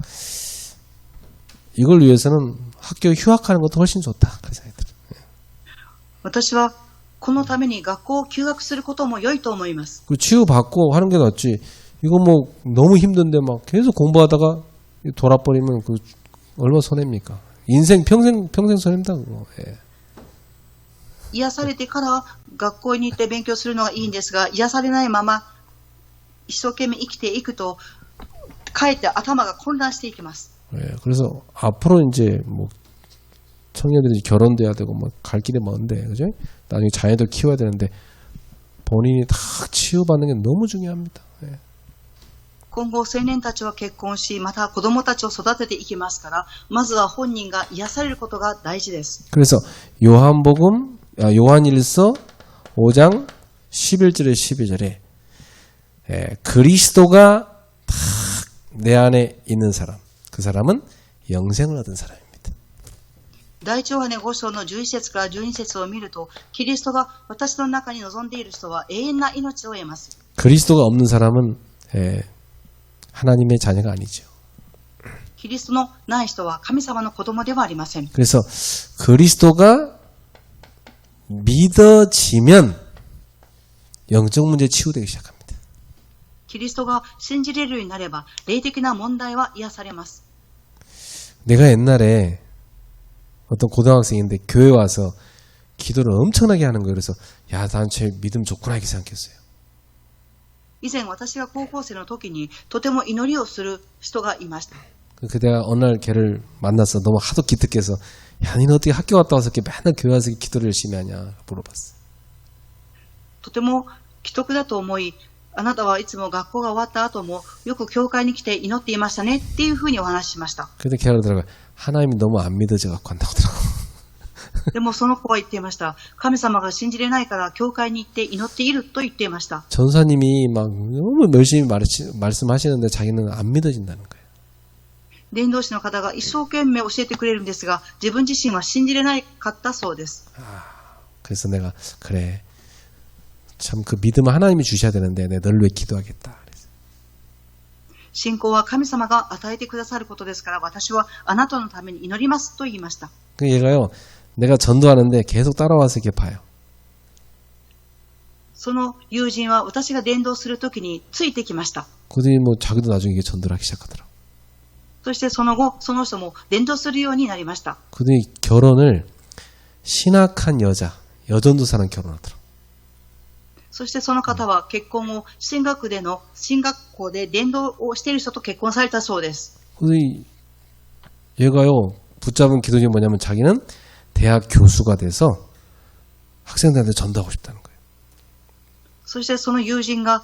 이걸 위해서는 학교 휴학하는 것도 훨씬 좋다. 그런 생각이 들어요. 私はこのために学校を休学することも良いと思います。 그 치유받고 하는 게 낫지. 이거 뭐 너무 힘든데 막 계속 공부하다가 돌아버리면 그 얼마나 손해입니까? 인생 평생 손해입니다 그거. 예. 癒されてから学校に行って勉強するのがいいんですが、癒されないまま一生懸命生きていくと、かえって頭が混乱していきます。 예. 그래서 앞으로 이제 뭐 청년들이 결혼도 해야 되고 뭐 갈 길이 먼데, 그죠? 나중에 자녀들 키워야 되는데 본인이 다 치유받는 게 너무 중요합니다. 예. 今後青年たちは結婚し、また子供たちを育てていきますから、まずは本人が癒されることが大事です。 그래서 요한일서 5장 11절에 12절에 그리스도가 딱 내 안에 있는 사람, 그 사람은 영생을 얻은 사람입니다. 第一ヨハネ5章の11節から12節を見ると、キリストが私の中に臨んでいる人は永遠な命を得ます。 그리스도가 없는 사람은 하나님의 자녀가 아니죠. キリストのない人は神様の子供ではありません。 그래서 그리스도가 믿어지면 영적 문제 치유되기 시작합니다. キリストが信じれるようになれば、霊的な問題は癒されます。 내가 옛날에 어떤 고등학생인데 교회 와서 기도를 엄청나게 하는 거예요. 그래서 야, 난 제 믿음 좋구나 이렇게 생각했어요. 以前私が高校生の時にとても祈りをする人がいました。 내가 어느 날 걔를 만나서 너무 하도 기특해서 야, 너는 어떻게 학교 갔다 와서 이렇게 맨날 교회 와서 기도를 열심히 하냐 물어봤어. とても奇特だと思い、あなたはいつも学校が終わった後もよく教会に来て祈っていましたねっていうふうにお話ししました。 근데 걔가 그러더라고요. 하나님이 너무 안 믿어져 갖고 한다고 하더라고. でもその子は言っていました。神様が信じれないから教会に行って祈っていると言っていました。 전사님이 막 너무 열심히 말씀하시는데 자기는 안 믿어진다는 거예요. 伝道師の方が一生懸命教えてくれるんですが、自分自身は信じれなかったそうです。 그래서 내가 그래. 참 그 믿음을 하나님이 주셔야 되는데 내가 널 위해 기도하겠다. 信仰は神様が与えてくださることですから、私はあなたのために祈りますと言いました。 그 얘가요. 내가 전도하는데 계속 따라와서 이렇게 봐요. その友人は私が伝道するときについてきました。 그들이 뭐 자기도 나중에 이게 전도를 하기 시작하더라고. そしてその後、その人も伝道するようになりました。 그들이 결혼을 신학한 여전도사랑 결혼하더라고. そしてその方は結婚を進学校で伝道をしている人と結婚されたそうです。 근데 얘가요 붙잡은 기도가 뭐냐면 자기는 대학 교수가 돼서 학생들한테 전도하고 싶다는 거예요. そしてその友人が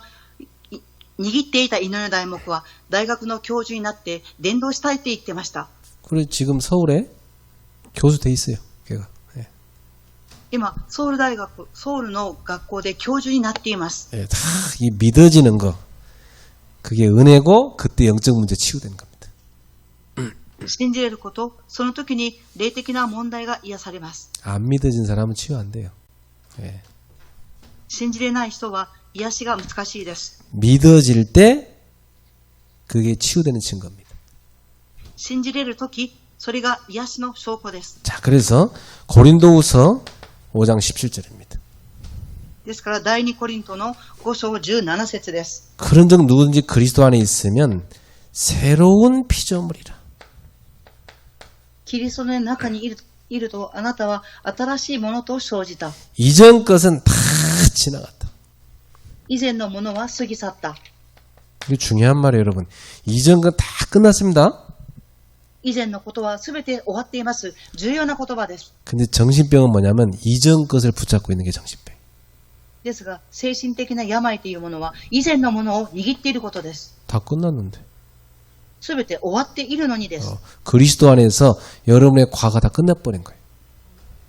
握っていた祈りの題目は大学の教授になって伝道したいって言ってました。 그래 지금 서울에 교수 돼 있어요. 걔가. 예. 今ソウルの学校で教授になっています。 예, 다 이 믿어지는 거 그게 은혜고 그때 영적 문제 치유되는 겁니다. 信じれること、その時に霊的な問題が癒されます。 안 믿어진 사람은 치유 안 돼요. 예. 信じれない人は癒しが難しいです。 믿어질 때 그게 치유되는 증거입니다. 信じれる時、それが癒しの証拠です。 자, 그래서 고린도후서 5장 17절입니다. ですから第2コリントの5章17節です。 그런즉 누구든지 그리스도 안에 있으면 새로운 피조물이라. キリストの中にいるとあなたは新しいものと生じた。 이전 것은 다 지나갔다. 以前のものは過ぎ去った。 이게 중요한 말이에요, 여러분. 이전 건 다 끝났습니다. 以前のことはすべて終わっています。重要な言葉です。 근데 정신병은 뭐냐면 이전 것을 붙잡고 있는 게 정신병. ですが、精神的な病というものは以前のものを握っていることです。 다 끝났는데. すべて終わっているのにです。 그리스도 안에서 여러분의 과거가 다 끝내버린 거예요.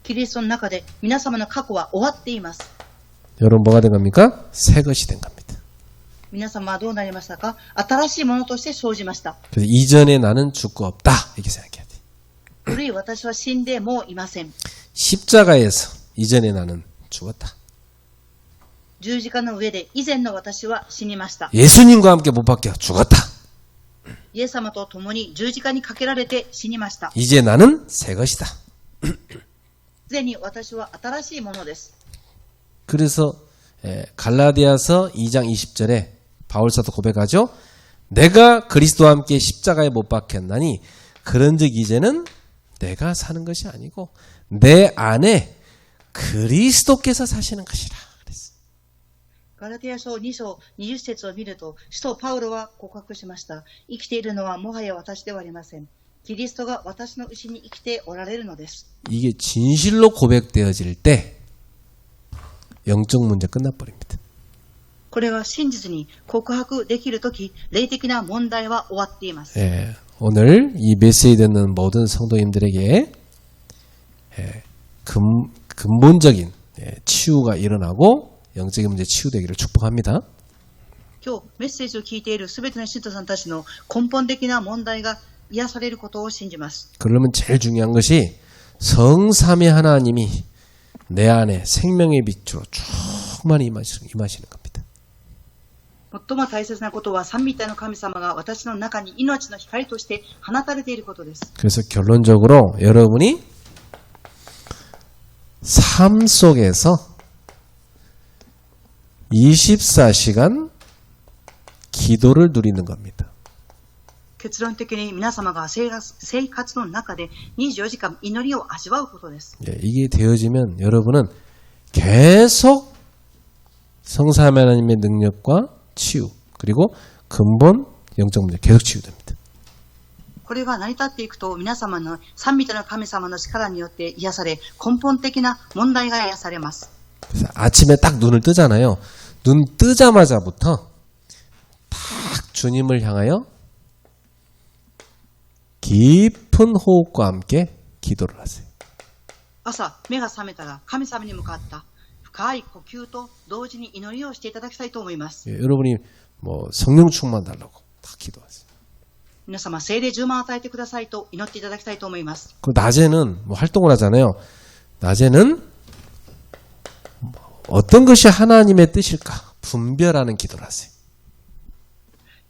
キリストの中で皆様の過去は終わっています。 여러분 뭐가 된 겁니까? 새 것이 된 겁니다. 皆様はどうなりましたか？新しいものとして生じました。 그래서 이전에 나는 죽고 없다 이렇게 생각해야 돼. 古い私は死んでもういません。 십자가에서 이전에 나는 죽었다. 十字架の上で以前の私は死にました。 예수님과 함께 못 박혀 죽었다. イエス様と共に十字架にかけられて死にました。 이제 나는 새 것이다. すでに私は新しいものです。 그래서 갈라디아서 2장 20절에 바울사도 고백하죠. 내가 그리스도와 함께 십자가에 못 박혔나니 그런즉 이제는 내가 사는 것이 아니고 내 안에 그리스도께서 사시는 것이라. ガラテヤ書2章20節を見ると、使徒パウロは告白しました。生きているのはもはや私ではありません。キリストが私の内に生きておられるのです。 이게 진실로 고백되어질 때 영적 문제 끝나버립니다. これが真実に告白できるとき、霊的な問題は終わっています。 오늘 이 메시지 듣는 모든 성도님들에게 근본적인 치유가 일어나고 영적인 문제 치유되기를 축복합니다. 今日メッセージを聞いているすべての信徒さんたちの根本的な問題が癒されることを信じます。 그러면 제일 중요한 것이 성삼위 하나님이 내 안에 생명의 빛으로 충만히 임하시는 겁니다. 最も大切なことは三位一体の神様が私の中に命の光として放たれていることです。 그래서 결론적으로 여러분이 삶 속에서 24시간 기도를 누리는 겁니다. 結論的に皆様が生活の中で24時間祈りを味わうことです。 이게 되어지면 여러분은 계속 성삼위 하나님의 능력과 치유 그리고 근본 영적 문제 계속 치유됩니다. これが成り立っていくと皆様の三位一体の神様の力によって癒され根本的な問題が癒されます。 그래서 아침에 딱 눈을 뜨잖아요. 눈 뜨자마자부터 딱 주님을 향하여 깊은 호흡과 함께 기도를 하세요. 朝目が覚めたら神様に向かった深い呼吸と同時に祈りをしていただきたいと思います。 여러분이 뭐 성령 충만 달라고 딱 기도하세요. 皆様聖霊充満を与えてくださいと祈っていただきたいと思います。 그 낮에는 뭐 활동을 하잖아요. 낮에는 어떤 것이 하나님의 뜻일까 분별하는 기도를 하세요.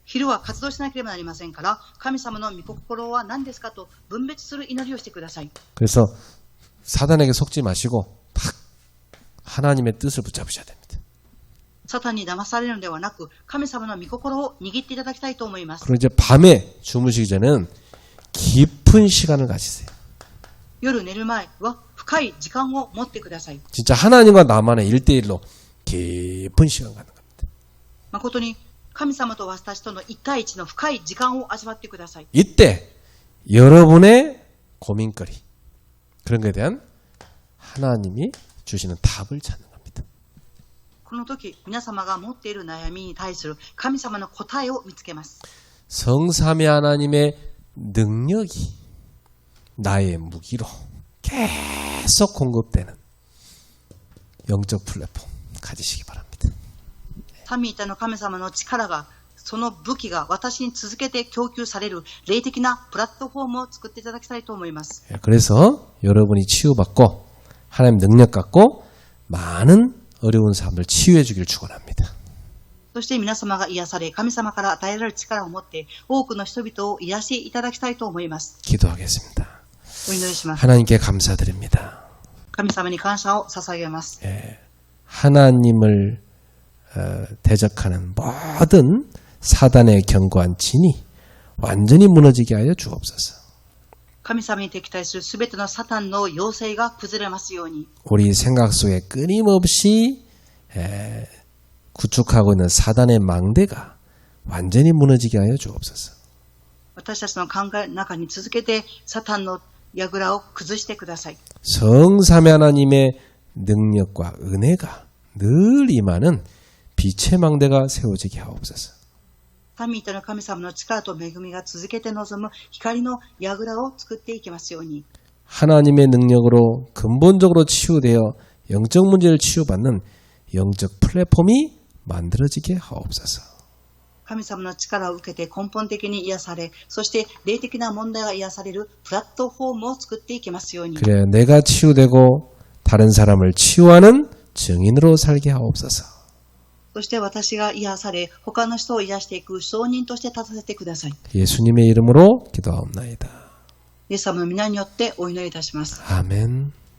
昼は活動しなければなりませんから、神様の御心は何ですかと分別する祈りをしてください。 그래서 사단에게 속지 마시고 딱 하나님의 뜻을 붙잡으셔야 됩니다. サタンに騙されるのではなく、神様の御心を握っていただきたいと思います。 그리고 이제 밤에 주무시기 전에는 깊은 시간을 가지세요. 夜寝る前は深い時間を持ってください。 진짜 하나님과 나만의 1대1로 깊은 시간 갖는 겁니다. 誠に神様と私との一対一の深い時間を味わってください。 이때 여러분의 고민거리 그런 것에 대한 하나님이 주시는 답을 찾는 겁니다. この時、皆様が持っている悩みに対する神様の答えを見つけます。 성삼위 하나님의 능력이 나의 무기로 계속 공급되는 영적 플랫폼 가지시기 바랍니다. 三位一体の神様の力が、その武器が私に続けて供給される霊的なプラットフォームを作っていただきたいと思います。 그래서 여러분이 치유받고 하나님 능력 갖고 많은 어려운 사람들 치유해 주길 축원합니다. そして皆様が癒され、神様から与えられる力を持って多くの人々を癒していただきたいと思います。 기도하겠습니다. お祈りします。 하나님께 감사드립니다. 神様に感謝を捧げます。 하나님을 대적하는 모든 사단의 견고한 진이 완전히 무너지게 하여 주옵소서. 神様に敵対するすべてのサタンの要請が崩れますように。 우리 생각 속에 끊임없이 구축하고 있는 사단의 망대가 완전히 무너지게 하여 주옵소서. 私たちの考えの中に続けてサタンの櫓を崩してください。 성삼위 하나님의 능력과 은혜가 늘 임하는 빛의 망대가 세워지게 하옵소서. 三位一体の神様の力と恵みが続けて望む光の櫓を作っていきますように。 하나님의 능력으로 근본적으로 치유되어 영적 문제를 치유받는 영적 플랫폼이 만들어지게 하옵소서. 神様の力を受けて根本的に癒され、そして霊的な問題が癒されるプラットフォームを作っていきますように。 그래 내가 치유되고 다른 사람을 치유하는 증인으로 살게 하옵소서. そして私が癒され、他の人を癒していく証人として立たせてください。 예수님의 이름으로 기도하옵나이다. イエス様の皆によってお祈りいたします。아멘.